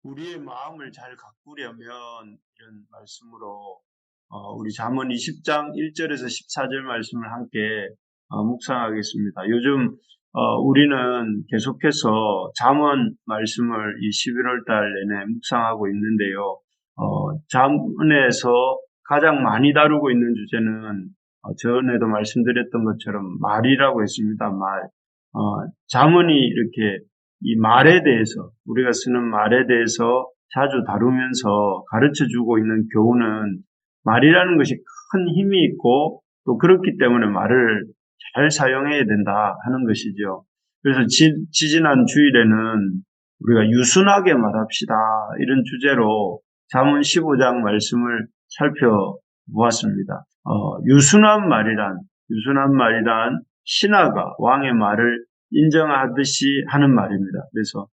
우리의 마음을 잘 가꾸려면 이런 말씀으로 우리 잠언 20장 1절에서 14절 말씀을 함께 묵상하겠습니다. 요즘 우리는 계속해서 잠언 말씀을 이 11월 달 내내 묵상하고 있는데요. 잠언에서 가장 많이 다루고 있는 주제는 전에도 말씀드렸던 것처럼 말이라고 했습니다. 말. 잠언이 이렇게 이 말에 대해서, 우리가 쓰는 말에 대해서 자주 다루면서 가르쳐 주고 있는 교훈은 말이라는 것이 큰 힘이 있고 또 그렇기 때문에 말을 잘 사용해야 된다 하는 것이죠. 그래서 지지난 주일에는 우리가 유순하게 말합시다 이런 주제로 잠언 15장 말씀을 살펴보았습니다. 유순한 말이란 신하가 왕의 말을 인정하듯이 하는 말입니다. 그래서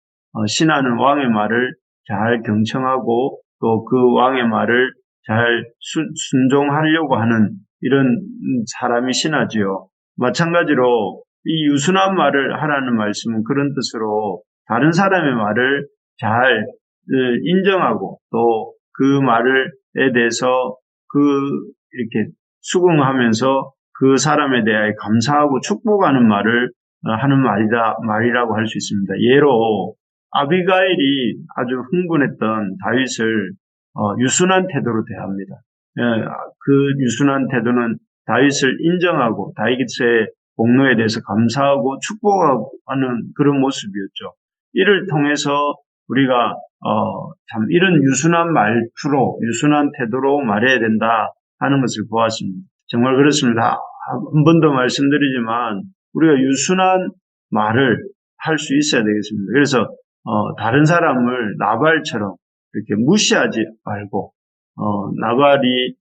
신하는 왕의 말을 잘 경청하고 또 그 왕의 말을 잘 순종하려고 하는 이런 사람이 신하지요. 마찬가지로 이 유순한 말을 하라는 말씀은 그런 뜻으로 다른 사람의 말을 잘 인정하고 또 그 말에 대해서 이렇게 수긍하면서 그 사람에 대하여 감사하고 축복하는 말을 하는 말이라고 할 수 있습니다. 예로 아비가일이 아주 흥분했던 다윗을 유순한 태도로 대합니다. 그 유순한 태도는 다윗을 인정하고 다윗의 공로에 대해서 감사하고 축복하는 그런 모습이었죠. 이를 통해서 우리가 참 이런 유순한 말투로 유순한 태도로 말해야 된다 하는 것을 보았습니다. 정말 그렇습니다. 한 번 더 말씀드리지만 우리가 유순한 말을 할 수 있어야 되겠습니다. 그래서 다른 사람을 나발처럼 이렇게 무시하지 말고 나발이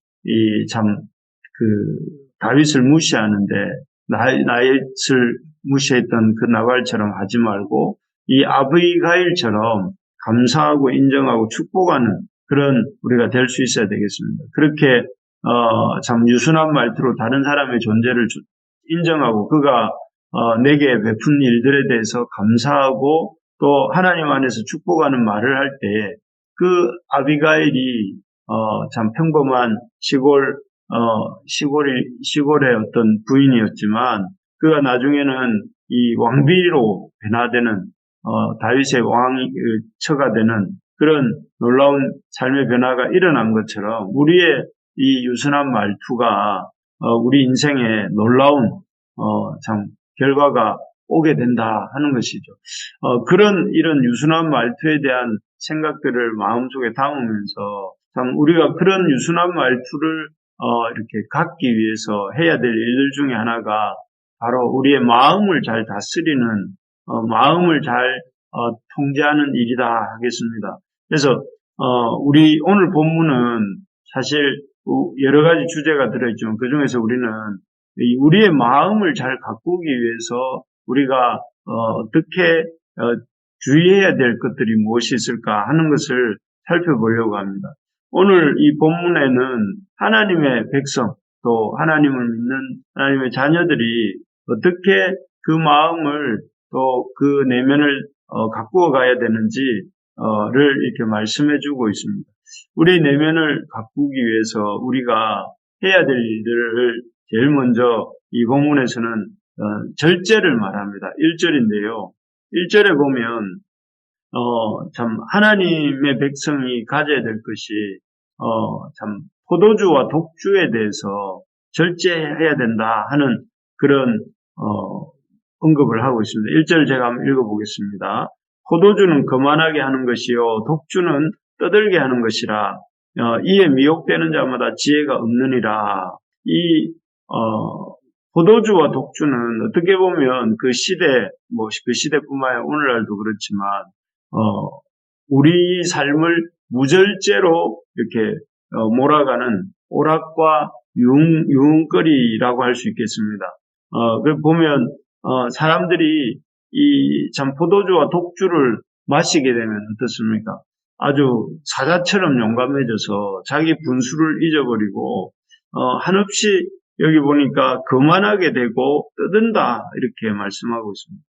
다윗을 무시하는데 나윗을 무시했던 그 나발처럼 하지 말고 이 아비가일처럼 감사하고 인정하고 축복하는 그런 우리가 될 수 있어야 되겠습니다. 그렇게 참 유순한 말투로 다른 사람의 존재를 인정하고 그가 내게 베푼 일들에 대해서 감사하고 또 하나님 안에서 축복하는 말을 할 때 그 아비가일이 참 평범한 시골의 어떤 부인이었지만 그가 나중에는 이 왕비로 변화되는 다윗의 처가 되는 그런 놀라운 삶의 변화가 일어난 것처럼 우리의 이 유순한 말투가 우리 인생에 놀라운 참 결과가 오게 된다 하는 것이죠. 이런 유순한 말투에 대한 생각들을 마음속에 담으면서 참 우리가 그런 유순한 말투를 이렇게 갖기 위해서 해야 될 일들 중에 하나가 바로 우리의 마음을 잘 다스리는 마음을 잘 통제하는 일이다 하겠습니다. 그래서 우리 오늘 본문은 사실 여러 가지 주제가 들어있지만 그 중에서 우리는 우리의 마음을 잘 가꾸기 위해서 우리가 어떻게 주의해야 될 것들이 무엇이 있을까 하는 것을 살펴보려고 합니다. 오늘 이 본문에는 하나님의 백성 또 하나님을 믿는 하나님의 자녀들이 어떻게 그 마음을 또 그 내면을 가꾸어 가야 되는지를 이렇게 말씀해 주고 있습니다. 우리 내면을 가꾸기 위해서 우리가 해야 될 일들을 제일 먼저 이 본문에서는 절제를 말합니다. 1절인데요. 1절에 보면 참 하나님의 백성이 가져야 될 것이 참 포도주와 독주에 대해서 절제해야 된다 하는 그런 언급을 하고 있습니다. 1절 제가 한번 읽어보겠습니다. 포도주는 거만하게 하는 것이요 독주는 떠들게 하는 것이라 이에 미혹되는 자마다 지혜가 없느니라. 이 포도주와 독주는 어떻게 보면 그 시대뿐만 아니라 오늘날도 그렇지만 우리 삶을 무절제로 이렇게 몰아가는 오락과 유흥거리라고 할 수 있겠습니다. 보면 사람들이 이 참 포도주와 독주를 마시게 되면 어떻습니까? 아주 사자처럼 용감해져서 자기 분수를 잊어버리고 한없이 여기 보니까 거만하게 되고 떠든다 이렇게 말씀하고 있습니다.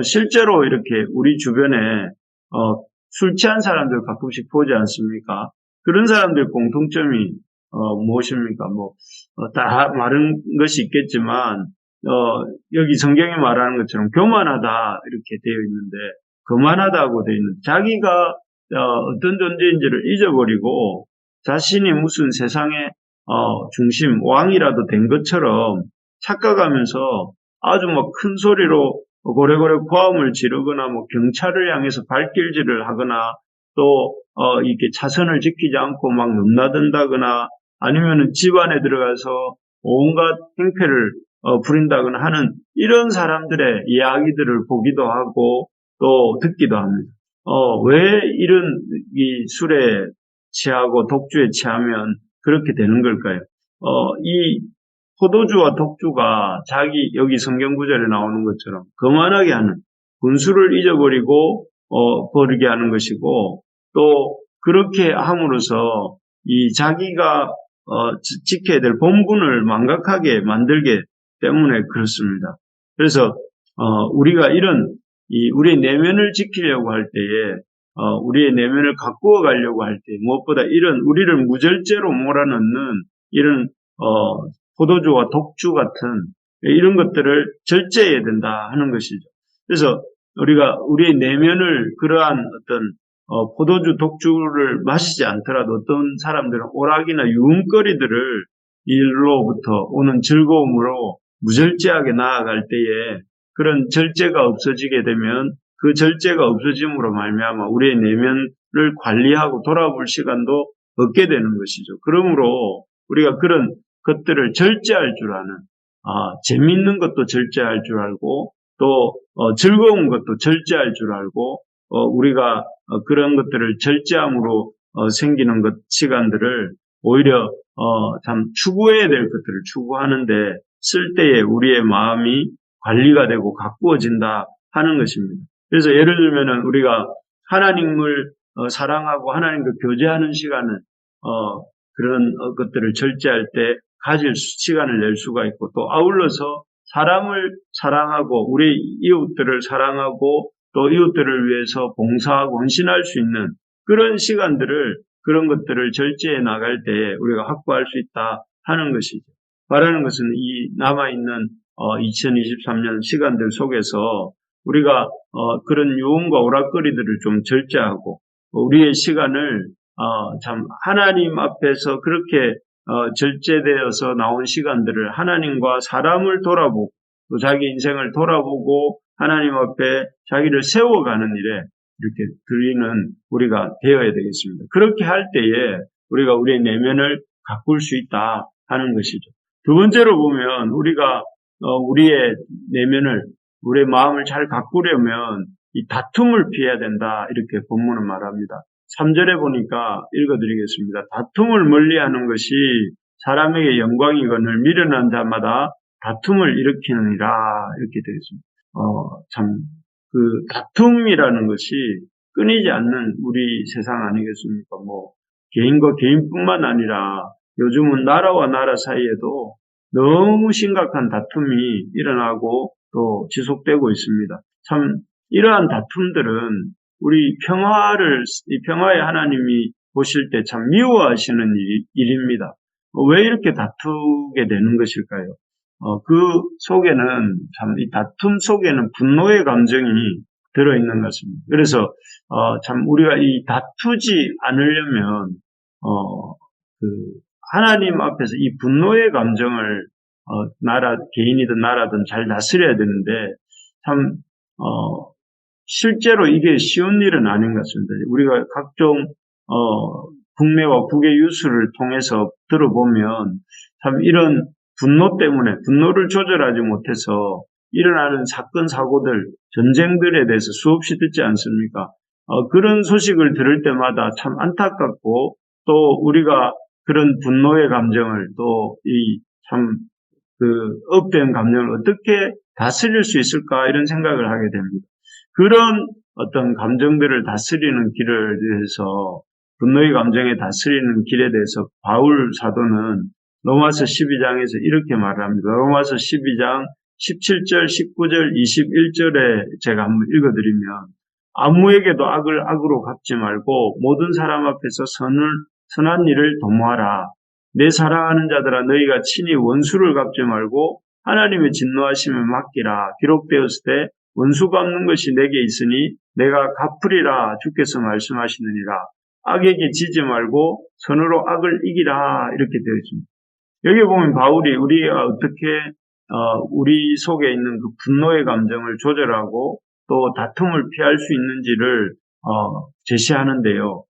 실제로 이렇게 우리 주변에 술 취한 사람들 가끔씩 보지 않습니까? 그런 사람들 공통점이 무엇입니까? 다 많은 것이 있겠지만 여기 성경이 말하는 것처럼 교만하다 이렇게 되어 있는데, 거만하다고 되어 있는, 자기가 어떤 존재인지를 잊어버리고 자신이 무슨 세상의 중심, 왕이라도 된 것처럼 착각하면서 아주 큰 소리로 고래고래 고함을 지르거나 경찰을 향해서 발길질을 하거나 또 이렇게 차선을 지키지 않고 막 넘나든다거나 아니면은 집 안에 들어가서 온갖 행패를 부린다거나 하는 이런 사람들의 이야기들을 보기도 하고 또 듣기도 합니다. 왜 이런 이 술에 취하고 독주에 취하면 그렇게 되는 걸까요? 이 포도주와 독주가 여기 성경 구절에 나오는 것처럼 거만하게 하는, 분수를 잊어버리고 버리게 하는 것이고, 또 그렇게 함으로써 이 자기가 지켜야 될 본분을 망각하게 만들게 때문에 그렇습니다. 그래서 우리가 우리의 내면을 지키려고 할 때에, 우리의 내면을 가꾸어 가려고 할 때, 무엇보다 우리를 무절제로 몰아넣는 이런 포도주와 독주 같은 이런 것들을 절제해야 된다 하는 것이죠. 그래서 우리가 우리의 내면을 그러한 어떤 포도주, 독주를 마시지 않더라도 어떤 사람들은 오락이나 유흥거리들을 일로부터 오는 즐거움으로 무절제하게 나아갈 때에 그런 절제가 없어지게 되면 그 절제가 없어짐으로 말미암아 우리의 내면을 관리하고 돌아볼 시간도 얻게 되는 것이죠. 그러므로 우리가 그런 것들을 절제할 줄 아는, 재미있는 것도 절제할 줄 알고 또 즐거운 것도 절제할 줄 알고 우리가 그런 것들을 절제함으로 생기는 시간들을 오히려 참 추구해야 될 것들을 추구하는데 쓸 때에 우리의 마음이 관리가 되고 가꾸어진다 하는 것입니다. 그래서 예를 들면은 우리가 하나님을 사랑하고 하나님과 교제하는 시간은 그런 것들을 절제할 때 가질 시간을 낼 수가 있고, 또 아울러서 사람을 사랑하고 우리 이웃들을 사랑하고 또 이웃들을 위해서 봉사하고 헌신할 수 있는 그런 시간들을, 그런 것들을 절제해 나갈 때 우리가 확보할 수 있다 하는 것이죠. 말하는 것은 이 남아있는 2023년 시간들 속에서 우리가 그런 유흥과 오락거리들을 좀 절제하고 우리의 시간을 참 하나님 앞에서 그렇게 절제되어서 나온 시간들을 하나님과 사람을 돌아보고 또 자기 인생을 돌아보고 하나님 앞에 자기를 세워가는 일에 이렇게 드리는 우리가 되어야 되겠습니다. 그렇게 할 때에 우리가 우리의 내면을 가꿀 수 있다 하는 것이죠. 두 번째로 보면 우리가 우리의 내면을, 우리의 마음을 잘 가꾸려면 이 다툼을 피해야 된다 이렇게 본문은 말합니다. 3절에 보니까 읽어드리겠습니다. 다툼을 멀리하는 것이 사람에게 영광이거늘 미련한 자마다 다툼을 일으키느니라 이렇게 되어 있습니다. 참 그 다툼이라는 것이 끊이지 않는 우리 세상 아니겠습니까? 개인과 개인뿐만 아니라 요즘은 나라와 나라 사이에도 너무 심각한 다툼이 일어나고 또 지속되고 있습니다. 참 이러한 다툼들은 우리 평화의 하나님이 보실 때 참 미워하시는 일입니다. 왜 이렇게 다투게 되는 것일까요? 그 속에는 이 다툼 속에는 분노의 감정이 들어있는 것입니다. 그래서 참 우리가 이 다투지 않으려면 하나님 앞에서 이 분노의 감정을 개인이든 나라든 잘 다스려야 되는데 참 실제로 이게 쉬운 일은 아닌 것 같습니다. 우리가 각종 국내와 국외 뉴스를 통해서 들어보면 참 이런 분노 때문에 분노를 조절하지 못해서 일어나는 사건 사고들, 전쟁들에 대해서 수없이 듣지 않습니까? 그런 소식을 들을 때마다 참 안타깝고 또 우리가 그런 분노의 감정을 또 업된 감정을 어떻게 다스릴 수 있을까 이런 생각을 하게 됩니다. 그런 어떤 감정들을 다스리는 길을 위해서 분노의 감정에 다스리는 길에 대해서 바울 사도는 로마서 12장에서 이렇게 말합니다. 로마서 12장 17절, 19절, 21절에 제가 한번 읽어드리면 아무에게도 악을 악으로 갚지 말고 모든 사람 앞에서 선한 일을 도모하라. 내 사랑하는 자들아 너희가 친히 원수를 갚지 말고 하나님의 진노하심에 맡기라. 기록되었을 때 원수 갚는 것이 내게 있으니 내가 갚으리라 주께서 말씀하시느니라. 악에게 지지 말고 선으로 악을 이기라 이렇게 되어 있습니다. 여기 보면 바울이 우리가 어떻게 우리 속에 있는 그 분노의 감정을 조절하고 또 다툼을 피할 수 있는지를 제시하는데요.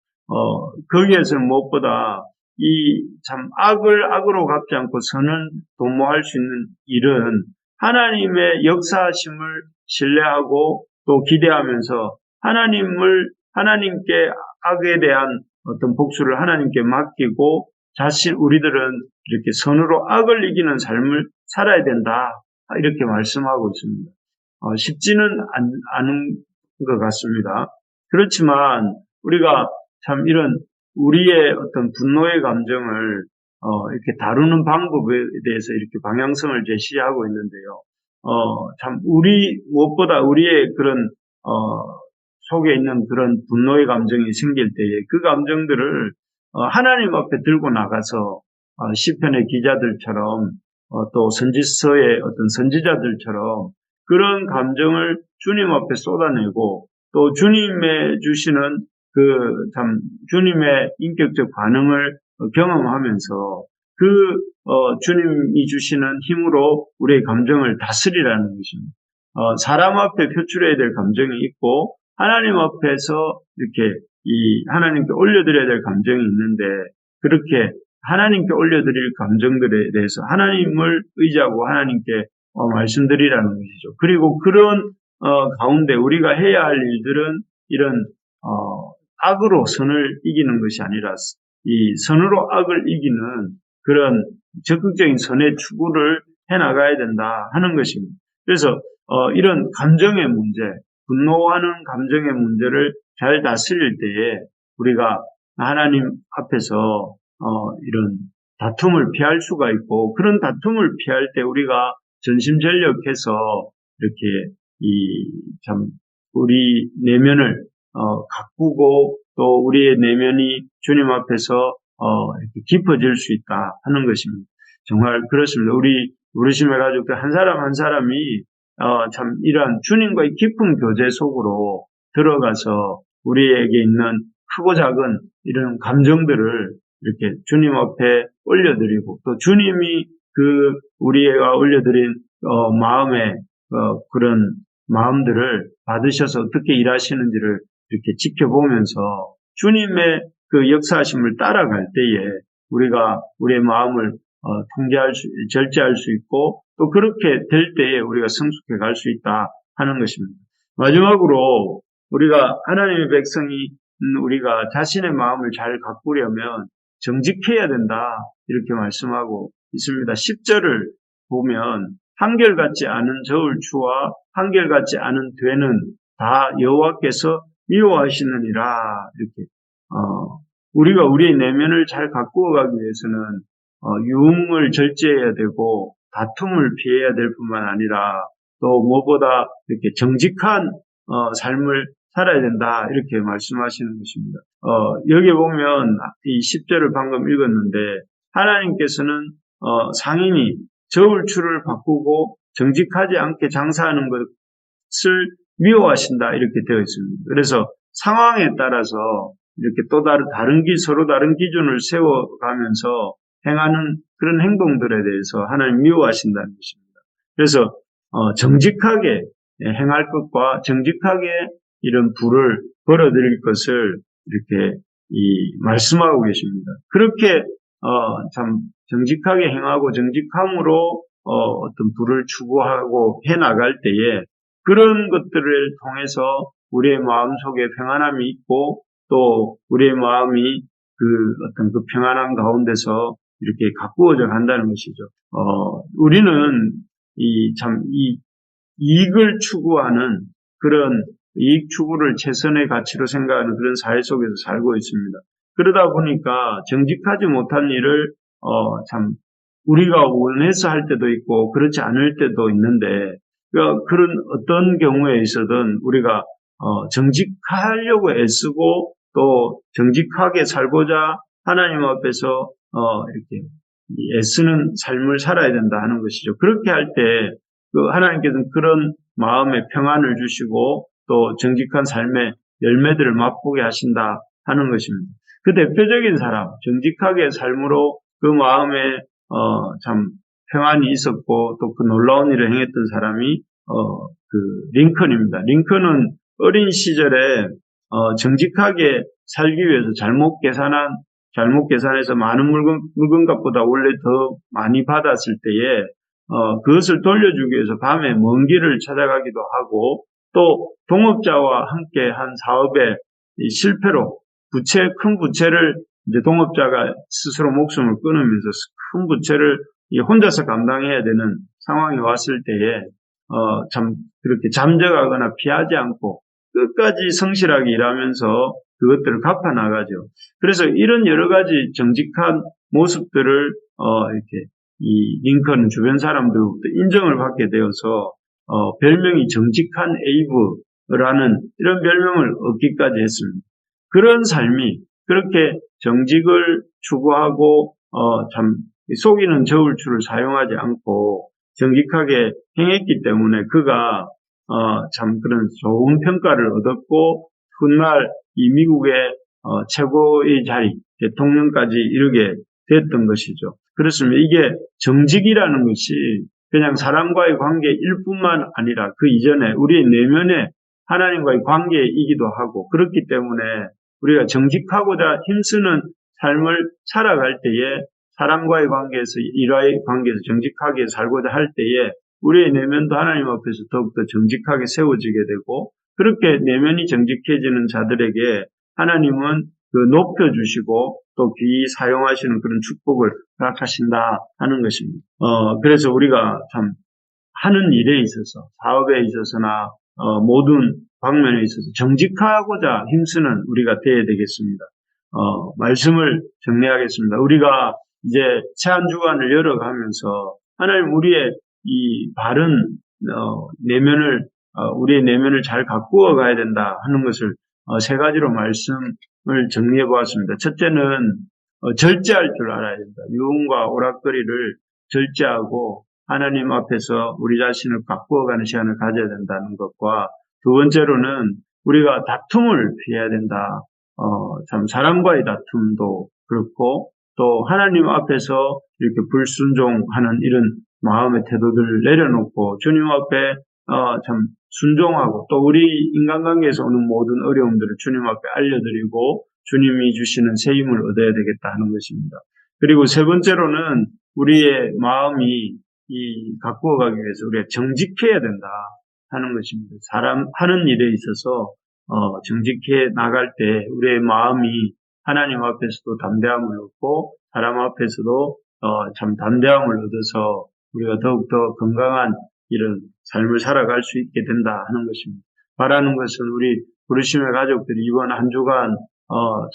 거기에서는 무엇보다 이 참 악을 악으로 갚지 않고 선을 도모할 수 있는 일은 하나님의 역사하심을 신뢰하고 또 기대하면서 하나님께 악에 대한 어떤 복수를 하나님께 맡기고 우리들은 이렇게 선으로 악을 이기는 삶을 살아야 된다. 이렇게 말씀하고 있습니다. 쉽지는 않은 것 같습니다. 그렇지만 우리가 참 이런 우리의 어떤 분노의 감정을 이렇게 다루는 방법에 대해서 이렇게 방향성을 제시하고 있는데요. 참 무엇보다 우리의 그런 속에 있는 그런 분노의 감정이 생길 때에 그 감정들을 하나님 앞에 들고 나가서 시편의 기자들처럼 또 선지서의 어떤 선지자들처럼 그런 감정을 주님 앞에 쏟아내고 또 주님의 주시는 주님의 인격적 반응을 경험하면서 주님이 주시는 힘으로 우리의 감정을 다스리라는 것입니다. 사람 앞에 표출해야 될 감정이 있고 하나님 앞에서 이렇게 하나님께 올려드려야 될 감정이 있는데 그렇게 하나님께 올려드릴 감정들에 대해서 하나님을 의지하고 하나님께 말씀드리라는 것이죠. 그리고 그런 가운데 우리가 해야 할 일들은 이런 악으로 선을 이기는 것이 아니라 이 선으로 악을 이기는 그런 적극적인 선의 추구를 해나가야 된다 하는 것입니다. 그래서 이런 감정의 문제, 분노하는 감정의 문제를 잘 다스릴 때에 우리가 하나님 앞에서 이런 다툼을 피할 수가 있고 그런 다툼을 피할 때 우리가 전심전력해서 이렇게 우리 내면을 가꾸고 또 우리의 내면이 주님 앞에서 이렇게 깊어질 수 있다 하는 것입니다. 정말 그렇습니다. 우리 우리심의 가족들 한 사람 한 사람이 참 이러한 주님과의 깊은 교제 속으로 들어가서 우리에게 있는 크고 작은 이런 감정들을 이렇게 주님 앞에 올려드리고 또 주님이 우리가 올려드린 마음의 그런 마음들을 받으셔서 어떻게 일하시는지를 이렇게 지켜보면서 주님의 그 역사하심을 따라갈 때에 우리가 우리의 마음을 절제할 수 있고 또 그렇게 될 때에 우리가 성숙해 갈 수 있다 하는 것입니다. 마지막으로 우리가 하나님의 백성이 우리가 자신의 마음을 잘 가꾸려면 정직해야 된다 이렇게 말씀하고 있습니다. 10절을 보면 한결같지 않은 저울추와 한결같지 않은 되는 다 여호와께서 미워하시느니라 이렇게 우리가 우리의 내면을 잘 가꾸어 가기 위해서는 유흥을 절제해야 되고 다툼을 피해야 될 뿐만 아니라 또 무엇보다 이렇게 정직한 삶을 살아야 된다 이렇게 말씀하시는 것입니다. 여기 보면 이 10절을 방금 읽었는데 하나님께서는 상인이 저울추를 바꾸고 정직하지 않게 장사하는 것을 미워하신다 이렇게 되어 있습니다. 그래서 상황에 따라서 이렇게 또 서로 다른 기준을 세워가면서 행하는 그런 행동들에 대해서 하나님 미워하신다는 것입니다. 그래서 정직하게 행할 것과 정직하게 이런 부를 벌어들일 것을 이렇게 말씀하고 계십니다. 그렇게 참 정직하게 행하고 정직함으로 어떤 부를 추구하고 해나갈 때에 그런 것들을 통해서 우리의 마음속에 평안함이 있고 또 우리의 마음이 어떤 그 평안함 가운데서 이렇게 가꾸어져 간다는 것이죠. 우리는 이 이익을 추구하는 그런 이익 추구를 최선의 가치로 생각하는 그런 사회 속에서 살고 있습니다. 그러다 보니까 정직하지 못한 일을 우리가 원해서 할 때도 있고 그렇지 않을 때도 있는데 그런 어떤 경우에 있어든 우리가 정직하려고 애쓰고 또 정직하게 살고자 하나님 앞에서 이렇게 애쓰는 삶을 살아야 된다 하는 것이죠. 그렇게 할 때 하나님께서는 그런 마음의 평안을 주시고 또 정직한 삶의 열매들을 맛보게 하신다 하는 것입니다. 그 대표적인 사람, 정직하게 삶으로 그 마음에 참 평안이 있었고 또 그 놀라운 일을 행했던 사람이 링컨입니다. 링컨은 어린 시절에 정직하게 살기 위해서 잘못 계산해서 많은 물건값보다 원래 더 많이 받았을 때에 그것을 돌려주기 위해서 밤에 먼 길을 찾아가기도 하고 또 동업자와 함께 한 사업의 실패로 큰 부채를 이제 동업자가 스스로 목숨을 끊으면서 큰 부채를 혼자서 감당해야 되는 상황이 왔을 때에 참 그렇게 잠적하거나 피하지 않고 끝까지 성실하게 일하면서 그것들을 갚아 나가죠. 그래서 이런 여러 가지 정직한 모습들을 이렇게 이 링컨 주변 사람들로부터 인정을 받게 되어서 별명이 정직한 에이브라는 이런 별명을 얻기까지 했습니다. 그런 삶이 그렇게 정직을 추구하고 참 속이는 저울추를 사용하지 않고 정직하게 행했기 때문에 그가 참 그런 좋은 평가를 얻었고 훗날 이 미국의 최고의 자리 대통령까지 이르게 됐던 것이죠. 그렇습니다. 이게 정직이라는 것이 그냥 사람과의 관계일 뿐만 아니라 그 이전에 우리의 내면의 하나님과의 관계이기도 하고 그렇기 때문에 우리가 정직하고자 힘쓰는 삶을 살아갈 때에 사람과의 관계에서 일화의 관계에서 정직하게 살고자 할 때에 우리의 내면도 하나님 앞에서 더욱더 정직하게 세워지게 되고 그렇게 내면이 정직해지는 자들에게 하나님은 높여주시고 또 귀히 사용하시는 그런 축복을 허락하신다 하는 것입니다. 그래서 우리가 참 하는 일에 있어서 사업에 있어서나 모든 방면에 있어서 정직하고자 힘쓰는 우리가 되어야 되겠습니다. 말씀을 정리하겠습니다. 우리가 이제 새 한 주간을 열어가면서 하나님 우리의 이 바른 우리의 내면을 잘 가꾸어 가야 된다 하는 것을 세 가지로 말씀을 정리해 보았습니다. 첫째는 절제할 줄 알아야 된다. 유흥과 오락거리를 절제하고 하나님 앞에서 우리 자신을 가꾸어가는 시간을 가져야 된다는 것과 두 번째로는 우리가 다툼을 피해야 된다. 참 사람과의 다툼도 그렇고 또 하나님 앞에서 이렇게 불순종하는 이런 마음의 태도들을 내려놓고 주님 앞에 참 순종하고 또 우리 인간관계에서 오는 모든 어려움들을 주님 앞에 알려드리고 주님이 주시는 새 힘을 얻어야 되겠다 하는 것입니다. 그리고 세 번째로는 우리의 마음이 가꾸어가기 위해서 우리가 정직해야 된다 하는 것입니다. 사람 하는 일에 있어서 정직해 나갈 때 우리의 마음이 하나님 앞에서도 담대함을 얻고 사람 앞에서도 참 담대함을 얻어서 우리가 더욱더 건강한 이런 삶을 살아갈 수 있게 된다 하는 것입니다. 바라는 것은 우리 부르심의 가족들이 이번 한 주간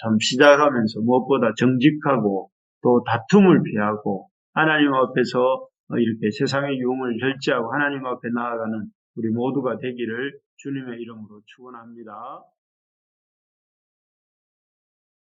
참 시작하면서 무엇보다 정직하고 또 다툼을 피하고 하나님 앞에서 이렇게 세상의 유흥을 절제하고 하나님 앞에 나아가는 우리 모두가 되기를 주님의 이름으로 축원합니다.